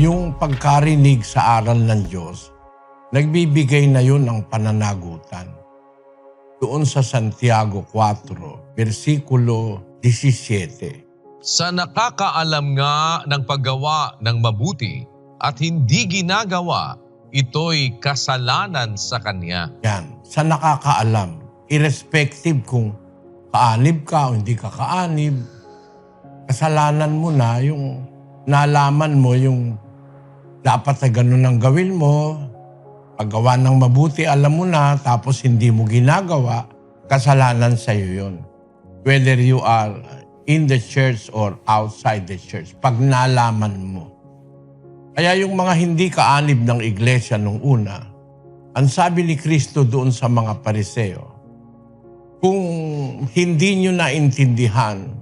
yung pagkarinig sa aral ng Diyos, nagbibigay na yun ng pananagutan. Doon sa Santiago 4, versikulo 17. Sa nakakaalam nga ng paggawa ng mabuti at hindi ginagawa, ito'y kasalanan sa kanya. Yan, sa nakakaalam, irrespective kung kaanib ka o hindi ka kaanib, kasalanan mo na yung nalaman mo yung dapat na ganun ang gawin mo, paggawa ng mabuti alam mo na, tapos hindi mo ginagawa, kasalanan sa'yo yun. Whether you are in the church or outside the church, pag nalaman mo. Kaya yung mga hindi kaanib ng iglesia nung una, ang sabi ni Kristo doon sa mga Pariseo, kung hindi nyo naintindihan